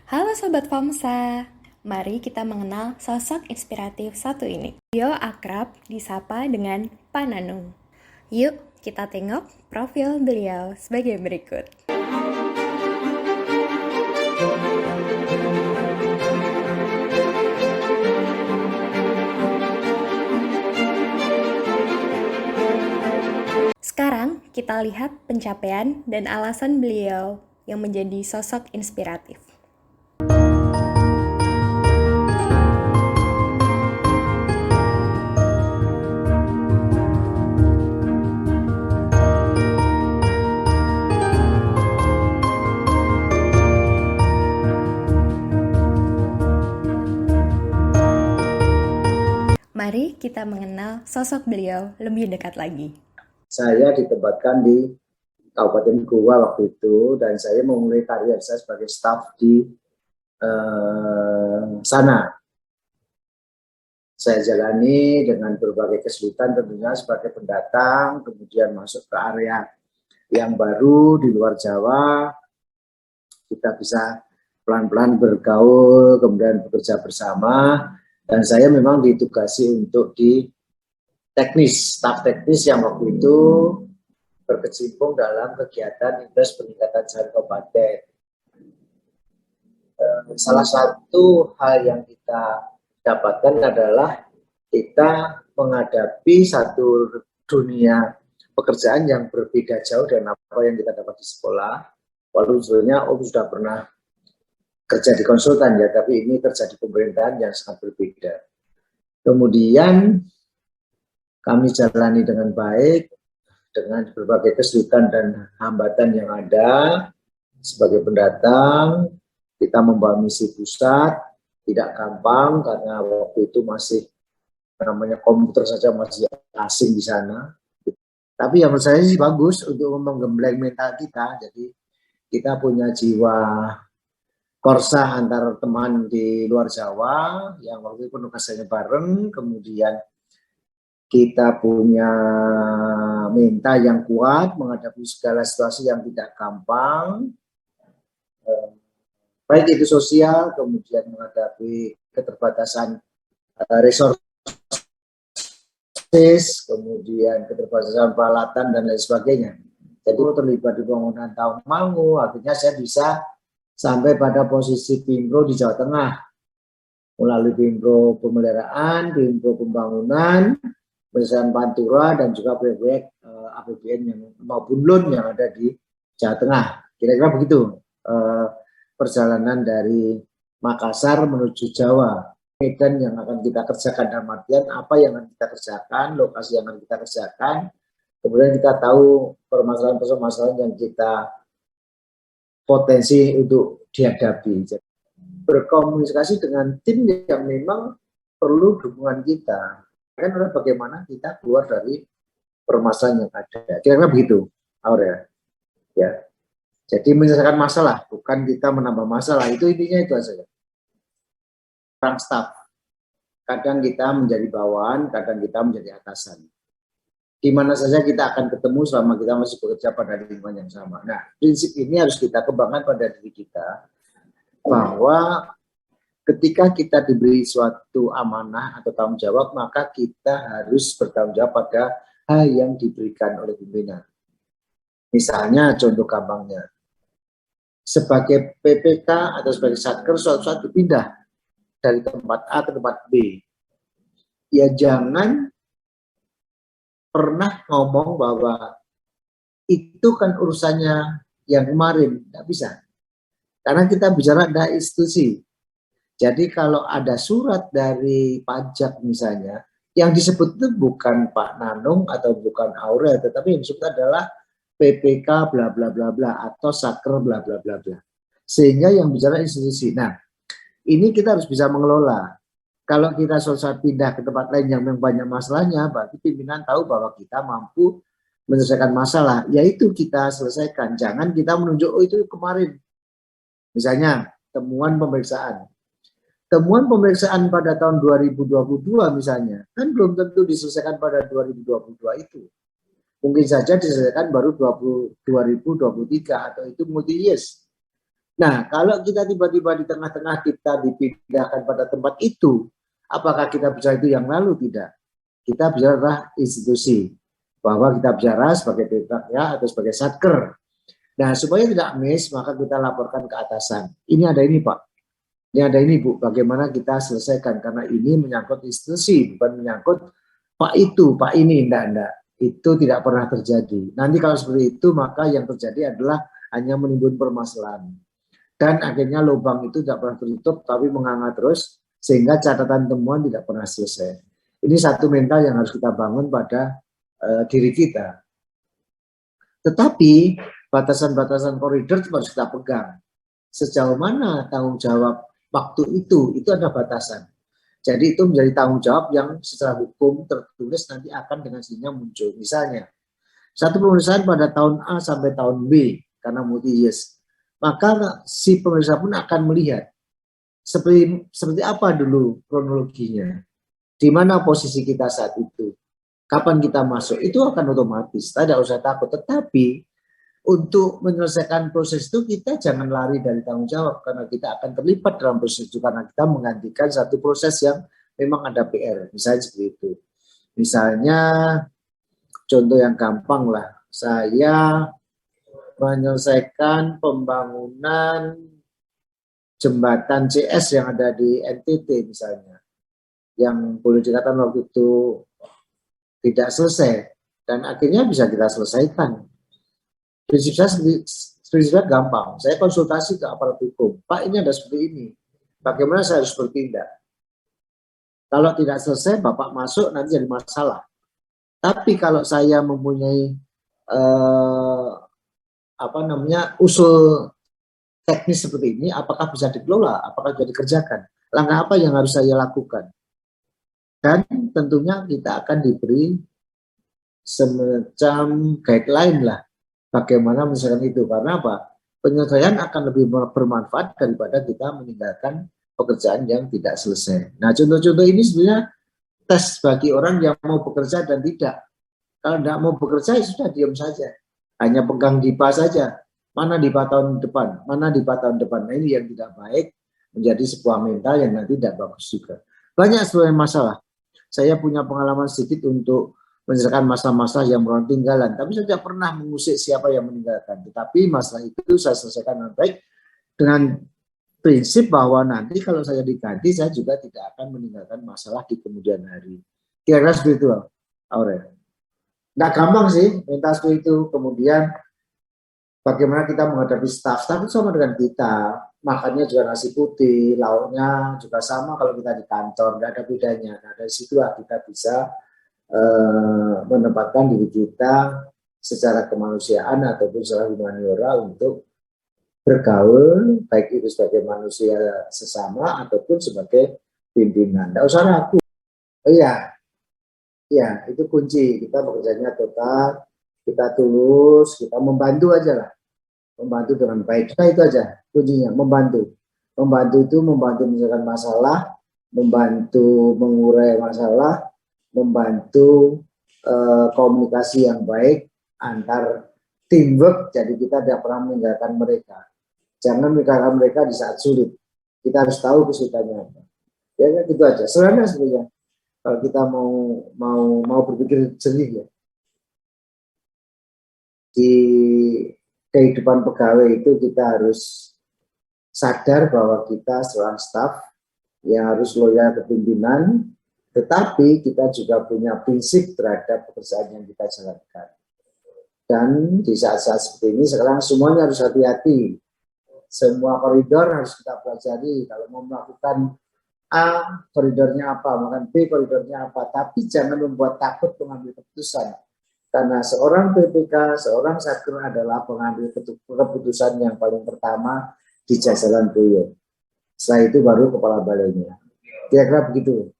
Halo Sobat Famsa, mari kita mengenal sosok inspiratif satu ini. Beliau akrab disapa dengan Pak Nanung. Yuk kita tengok profil beliau sebagai berikut. Sekarang kita lihat pencapaian dan alasan beliau yang menjadi sosok inspiratif. Mari kita mengenal sosok beliau lebih dekat lagi. Saya ditempatkan di Kabupaten Goa waktu itu, dan saya memulai karir saya sebagai staf di sana. Saya jalani dengan berbagai kesulitan tentunya sebagai pendatang, kemudian masuk ke area yang baru di luar Jawa. Kita bisa pelan-pelan bergaul, kemudian bekerja bersama, dan saya memang ditugasi untuk di teknis, staf teknis yang waktu itu berkecimpung dalam kegiatan Indes Peningkatan Jalan Kabupaten. Salah satu hal yang kita dapatkan adalah kita menghadapi satu dunia pekerjaan yang berbeda jauh dengan apa yang kita dapat di sekolah. Walaupun sebenarnya Om sudah pernah kerja di konsultan ya, tapi ini kerja di pemerintahan yang sangat berbeda. Kemudian kami jalani dengan baik, dengan berbagai kesulitan dan hambatan yang ada. Sebagai pendatang, kita membawa misi pusat, tidak gampang karena waktu itu masih namanya komputer saja masih asing di sana. Tapi yang menurut saya sih bagus untuk menggembleng mental kita. Jadi kita punya jiwa korsa antar teman di luar Jawa yang waktu itu penugasannya bareng, kemudian kita punya mental yang kuat menghadapi segala situasi yang tidak gampang, baik itu sosial, kemudian menghadapi keterbatasan resources, kemudian keterbatasan peralatan dan lain sebagainya. Jadi terlibat di bangunan Tawangmangu, akhirnya saya bisa sampai pada posisi Pimpro di Jawa Tengah, melalui Pimpro pemeliharaan, Pimpro pembangunan, penyelesaian Pantura, dan juga proyek APBN yang maupun LUN yang ada di Jawa Tengah. Kira-kira begitu perjalanan dari Makassar menuju Jawa. Medan yang akan kita kerjakan dalam artian apa yang akan kita kerjakan, lokasi yang akan kita kerjakan, kemudian kita tahu permasalahan-permasalahan yang kita potensi untuk dihadapi. Jadi, berkomunikasi dengan tim yang memang perlu dukungan kita. Kan bagaimana kita keluar dari permasalahan yang ada. Kira-kira begitu, Aurea. Ya. Jadi menyelesaikan masalah, bukan kita menambah masalah. Itu intinya itu saja. Orang staff. Kadang kita menjadi bawahan, kadang kita menjadi atasan. Di mana saja kita akan ketemu selama kita masih bekerja pada lingkungan yang sama. Nah, prinsip ini harus kita kembangkan pada diri kita, bahwa ketika kita diberi suatu amanah atau tanggung jawab, maka kita harus bertanggung jawab pada hal yang diberikan oleh pimpinan. Misalnya, contoh gampangnya, sebagai PPK atau sebagai Satker, suatu saat dipindah dari tempat A ke tempat B. Ya jangan pernah ngomong bahwa itu kan urusannya yang kemarin, tidak bisa. Karena kita bicara ada institusi. Jadi kalau ada surat dari pajak misalnya, yang disebut itu bukan Pak Nanung atau bukan Aurel, tetapi yang disebut adalah PPK bla bla bla bla atau Saker bla bla bla bla. Sehingga yang bicara institusi. Nah, ini kita harus bisa mengelola. Kalau kita selesai pindah ke tempat lain yang memang banyak masalahnya, berarti pimpinan tahu bahwa kita mampu menyelesaikan masalah. Yaitu kita selesaikan. Jangan kita menunjuk, oh itu kemarin. Misalnya, temuan pemeriksaan. Temuan pemeriksaan pada tahun 2022 misalnya, kan belum tentu diselesaikan pada 2022 itu. Mungkin saja diselesaikan baru 2023 atau itu multi years. Nah, kalau kita tiba-tiba di tengah-tengah kita dipindahkan pada tempat itu, apakah kita bicara itu yang lalu? Tidak. Kita bicara institusi, bahwa kita bicara sebagai ya atau sebagai satker. Nah, supaya tidak miss, maka kita laporkan ke atasan. Ini ada ini, Pak. Ini ada ini, Bu. Bagaimana kita selesaikan? Karena ini menyangkut institusi, bukan menyangkut Pak itu, Pak ini. Enggak. Itu tidak pernah terjadi. Nanti kalau seperti itu, maka yang terjadi adalah hanya menimbulkan permasalahan. Dan akhirnya lubang itu tidak pernah tertutup, tapi menganga terus, sehingga catatan temuan tidak pernah selesai. Ini satu mental yang harus kita bangun pada diri kita. Tetapi batasan-batasan koridor itu harus kita pegang. Sejauh mana tanggung jawab waktu itu ada batasan. Jadi itu menjadi tanggung jawab yang secara hukum tertulis nanti akan dengan sendirinya muncul. Misalnya, satu pemeriksaan pada tahun A sampai tahun B, karena multi-years. Maka si pemeriksa pun akan melihat seperti apa dulu kronologinya, di mana posisi kita saat itu, kapan kita masuk, itu akan otomatis, tidak usah takut. Tetapi untuk menyelesaikan proses itu kita jangan lari dari tanggung jawab, karena kita akan terlibat dalam proses itu, karena kita menggantikan satu proses yang memang ada PR, misalnya seperti itu. Misalnya contoh yang gampang lah, saya menyelesaikan pembangunan jembatan CS yang ada di NTT misalnya, yang boleh dikatakan waktu itu tidak selesai, dan akhirnya bisa kita selesaikan. Prinsipnya gampang, saya konsultasi ke aparat hukum, Pak ini ada seperti ini, bagaimana saya harus bertindak? Kalau tidak selesai, Bapak masuk, nanti jadi masalah. Tapi kalau saya mempunyai usul teknis seperti ini, apakah bisa dikelola, apakah bisa dikerjakan, langkah apa yang harus saya lakukan, dan tentunya kita akan diberi semacam guideline lah bagaimana menyelesaikan itu. Karena apa? Penyelesaian akan lebih bermanfaat daripada kita meninggalkan pekerjaan yang tidak selesai. Nah, contoh-contoh ini sebenarnya tes bagi orang yang mau bekerja dan tidak. Kalau tidak mau bekerja, ya sudah diam saja, hanya pegang DIPA saja. Mana DIPA tahun depan, mana DIPA tahun depan. Nah, ini yang tidak baik, menjadi sebuah mental yang nanti tidak bagus juga. Banyak sebenarnya masalah. Saya punya pengalaman sedikit untuk menyelesaikan masalah-masalah yang tinggalan, tapi saya tidak pernah mengusik siapa yang meninggalkan. Tetapi masalah itu saya selesaikan dengan baik, dengan prinsip bahwa nanti kalau saya diganti, saya juga tidak akan meninggalkan masalah di kemudian hari. Kira-kira seperti itu, Aurel. Nggak gampang sih mental seperti itu. Kemudian bagaimana kita menghadapi staff itu sama dengan kita, makannya juga nasi putih, lauknya juga sama kalau kita di kantor, nggak ada bedanya. Nah, dari situlah kita bisa menempatkan diri kita secara kemanusiaan ataupun secara humaniora untuk bergaul, baik itu sebagai manusia sesama ataupun sebagai pimpinan. Nggak usah ragu. Oh iya, ya, itu kunci. Kita bekerjanya total, kita tulus, kita membantu aja lah. Membantu dengan baik. Nah, itu aja kuncinya, membantu. Membantu itu membantu menyelesaikan masalah, membantu mengurai masalah, membantu komunikasi yang baik antar teamwork. Jadi kita tidak pernah meninggalkan mereka. Jangan meninggalkan mereka di saat sulit. Kita harus tahu kesulitannya apa. Ya, gitu aja. Sederhana sebenarnya. Kalau kita mau berpikir jernih ya, di kehidupan pegawai itu kita harus sadar bahwa kita seorang staf yang harus loyal ke pimpinan, tetapi kita juga punya prinsip terhadap pekerjaan yang kita jalankan. Dan di saat-saat seperti ini sekarang semuanya harus hati-hati. Semua koridor harus kita pelajari. Kalau mau melakukan A, koridornya apa, makan B, koridornya apa. Tapi jangan membuat takut mengambil keputusan. Karena seorang PPK, seorang satker adalah pengambil keputusan yang paling pertama di jajaran beliau. Setelah itu baru kepala balainya. Kira-kira begitu.